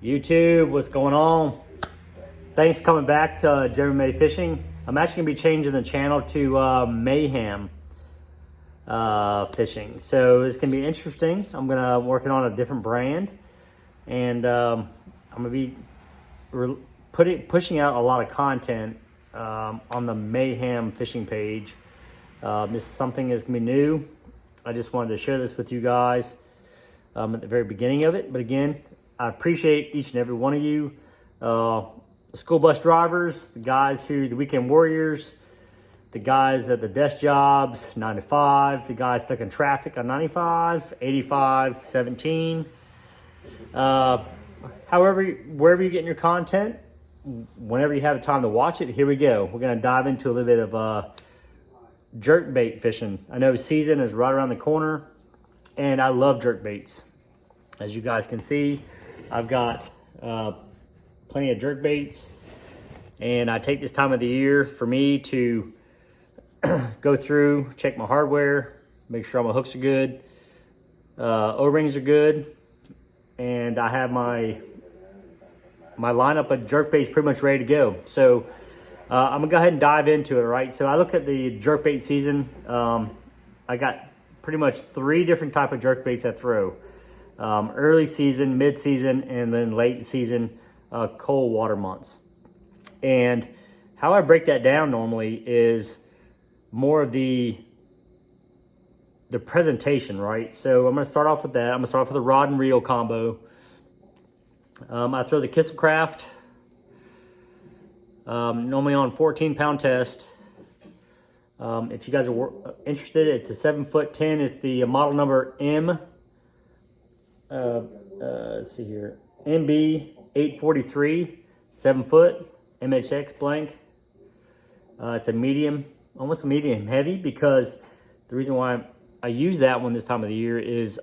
YouTube, what's going on? Thanks for coming back to Mayehem Fishing. I'm actually going to be changing the channel to Mayehem Fishing. So it's going to be interesting. I'm going to working on a different brand, and I'm going to be pushing out a lot of content on the Mayehem Fishing page. This is something that's going to be new. I just wanted to share this with you guys at the very beginning of it. But again, I appreciate each and every one of you. The school bus drivers, the guys who, the weekend warriors, the guys at the desk jobs, 9 to 5, the guys stuck in traffic on 95, 85, 17. However, wherever you're getting your content, whenever you have time to watch it, here we go. We're going to dive into a little bit of jerkbait fishing. I know season is right around the corner, and I love jerkbaits. As you guys can see, I've got plenty of jerkbaits, and I take this time of the year for me to go through, check my hardware, make sure all my hooks are good, O-rings are good, and I have my lineup of jerkbaits pretty much ready to go. So I'm gonna go ahead and dive into it, right? So I look at the jerkbait season. I got pretty much 3 different type of jerkbaits I throw. Early season, mid season, and then late season, cold water months. And how I break that down normally is more of the presentation, right? So I'm gonna start off with that. I'm gonna start off with a rod and reel combo. I throw the Kisselcraft, normally on 14-pound test. If you guys are interested, it's a 7'10". It's the model number M. Let's see here, MB 843, 7 foot, MHX blank. It's a medium, almost a medium heavy, because the reason why I use that one this time of the year is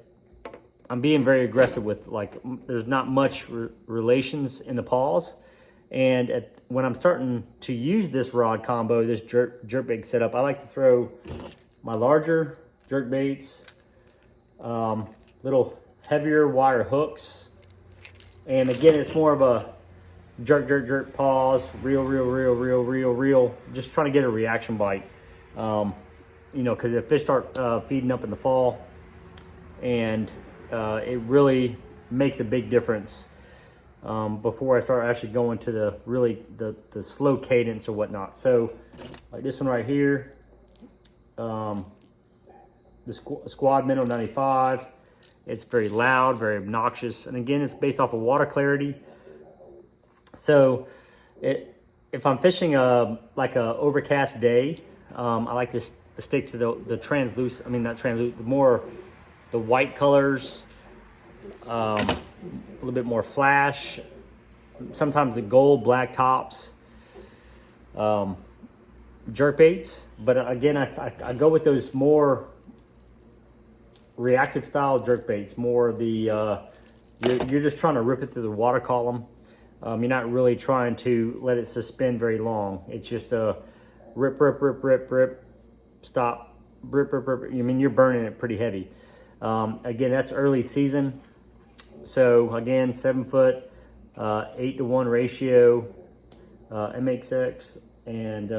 I'm being very aggressive with, like, there's not much relations in the paws. And when I'm starting to use this rod combo, this jerkbait setup, I like to throw my larger jerkbaits, little heavier wire hooks. And again, it's more of a jerk, pause, reel, just trying to get a reaction bite. You know, because the fish start feeding up in the fall, and it really makes a big difference before I start actually going to the slow cadence or whatnot. So like this one right here, the Squad Minnow 95. It's very loud, very obnoxious, and again, it's based off of water clarity. So if I'm fishing like a overcast day, I like to stick to the translucent, I mean not translucent, more the white colors, a little bit more flash, sometimes the gold, black tops, jerkbaits. But again, I go with those more reactive style jerkbaits, more the you're just trying to rip it through the water column. You're not really trying to let it suspend very long. It's just a rip, stop, rip. I mean, you're burning it pretty heavy. Again, that's early season. So again, 7 foot, 8-to-1 ratio, MXX, and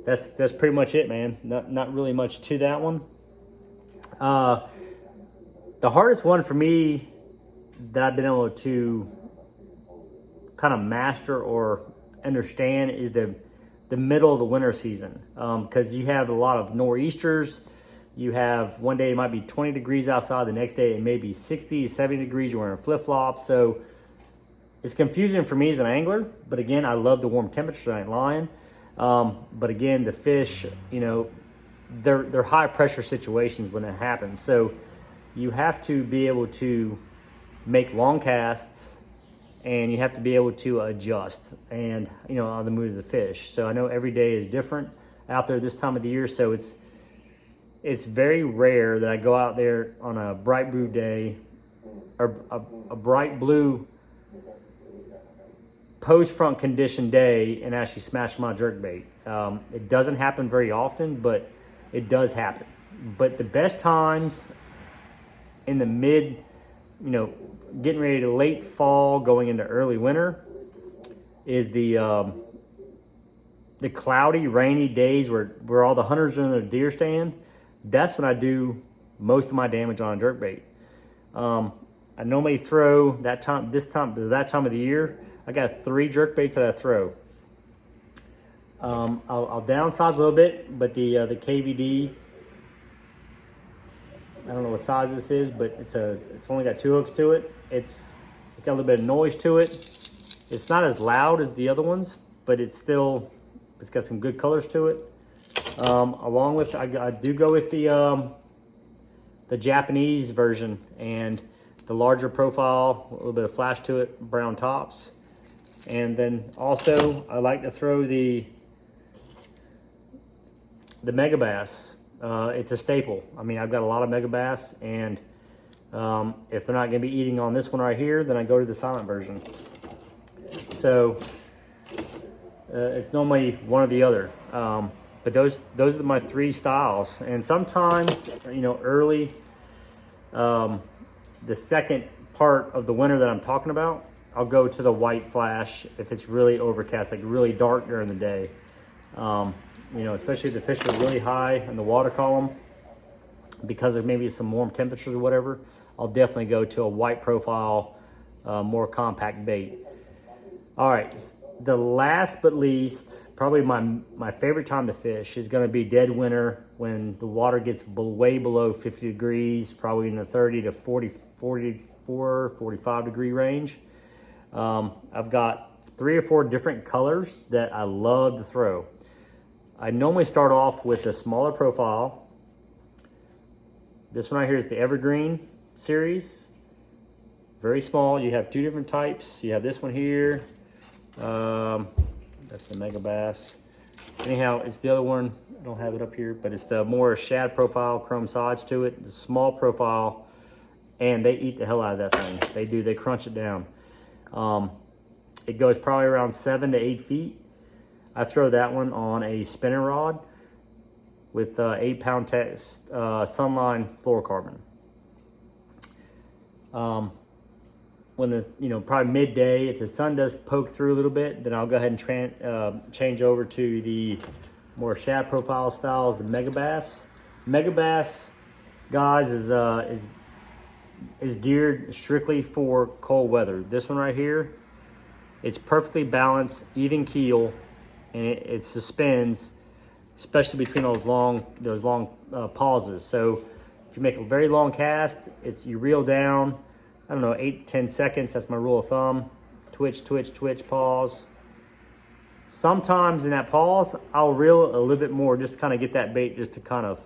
that's pretty much it, man. Not really much to that one. The hardest one for me that I've been able to kind of master or understand is the middle of the winter season, because you have a lot of nor'easters. You have one day it might be 20 degrees outside, the next day it may be 60, 70 degrees, you're wearing flip-flops. So it's confusing for me as an angler, but again, I love the warm temperatures, I ain't lying. But again, the fish, you know, they're high pressure situations when that happens. So you have to be able to make long casts, and you have to be able to adjust, and you know, on the mood of the fish. So I know every day is different out there this time of the year, so it's very rare that I go out there on a bright blue day, or a bright blue post front condition day, and actually smash my jerkbait. It doesn't happen very often, but it does happen. But the best times in the mid you know, getting ready to late fall, going into early winter, is the cloudy, rainy days where all the hunters are in a deer stand. That's when I do most of my damage on a jerkbait. I normally throw that time of the year. I got 3 jerkbaits that I throw. I'll downsize a little bit, but the KVD, I don't know what size this is, but it's only got 2 hooks to it. It's got a little bit of noise to it. It's not as loud as the other ones, but it's got some good colors to it. Along with, I do go with the Japanese version and the larger profile, a little bit of flash to it, brown tops. And then also I like to throw the Mega Bass. It's a staple. I mean, I've got a lot of Mega Bass, and if they're not gonna be eating on this one right here, then I go to the silent version. So it's normally one or the other. But those are my 3 styles. And sometimes, you know, early, the second part of the winter that I'm talking about, I'll go to the white flash if it's really overcast, like really dark during the day. You know, especially if the fish are really high in the water column because of maybe some warm temperatures or whatever, I'll definitely go to a white profile, more compact bait. All right, the last but least, probably my favorite time to fish is gonna be dead winter when the water gets way below 50 degrees, probably in the 30 to 44, 45 degree range. I've got 3 or 4 different colors that I love to throw. I normally start off with a smaller profile. This one right here is the Evergreen series. Very small. You have 2 different types. You have this one here. That's the Mega Bass. Anyhow, it's the other one. I don't have it up here, but it's the more shad profile, chrome sides to it. The small profile, and they eat the hell out of that thing. They do. They crunch it down. It goes probably around 7 to 8 feet. I throw that one on a spinning rod with 8-pound Sunline fluorocarbon. When the, you know, probably midday, if the sun does poke through a little bit, then I'll go ahead and change over to the more shad profile styles, the Mega Bass. Mega Bass, guys, is geared strictly for cold weather. This one right here, it's perfectly balanced, even keel, and it suspends, especially between those long pauses. So if you make a very long cast, you reel down, I don't know, 8 to 10 seconds. That's my rule of thumb. Twitch, twitch, twitch, pause. Sometimes in that pause, I'll reel a little bit more just to kind of get that bait just to kind of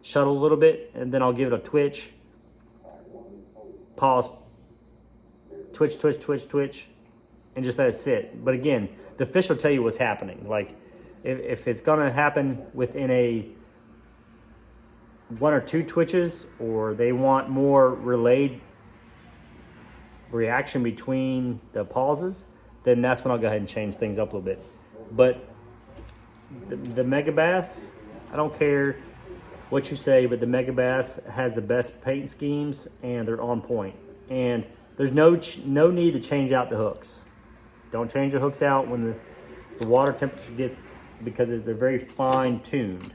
shuttle a little bit, and then I'll give it a twitch, pause, twitch, twitch, twitch, twitch, and just let it sit. But again, the fish will tell you what's happening. Like if it's gonna happen within a 1 or 2 twitches, or they want more relayed reaction between the pauses, then that's when I'll go ahead and change things up a little bit. But the Mega Bass, I don't care what you say, but the Mega Bass has the best paint schemes and they're on point. And there's no need to change out the hooks. Don't change the hooks out when the water temperature gets, because they're very fine tuned.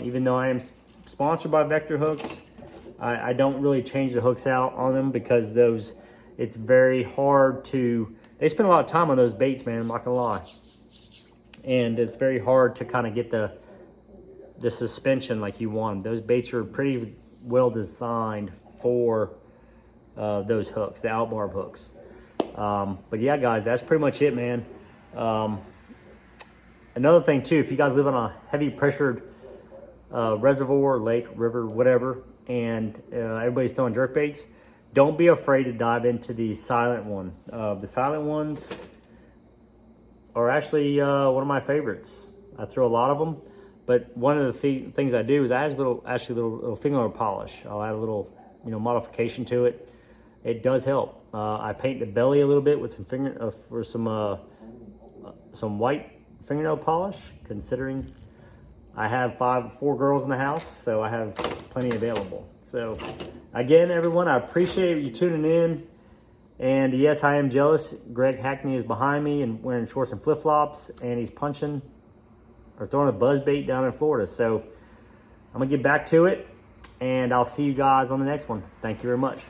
Even though I am sponsored by Vector Hooks, I don't really change the hooks out on them because it's very hard to, they spend a lot of time on those baits, man, I'm not gonna lie. And it's very hard to kind of get the suspension like you want. Those baits are pretty well designed for those hooks, the out barb hooks. But yeah, guys, that's pretty much it, man. Another thing too, if you guys live on a heavy pressured reservoir, lake, river, whatever, and everybody's throwing jerkbaits, don't be afraid to dive into the silent one. The silent ones are actually one of my favorites. I throw a lot of them, but one of the things I do is I add a little fingernail polish. I'll add a little, modification to it. It does help. I paint the belly a little bit with some white fingernail polish, considering I have 4 girls in the house, so I have plenty available. So Again, everyone, I appreciate you tuning in. And yes, I am jealous. Greg Hackney is behind me and wearing shorts and flip-flops, and he's punching or throwing a buzz bait down in Florida. So I'm going to get back to it, and I'll see you guys on the next one. Thank you very much.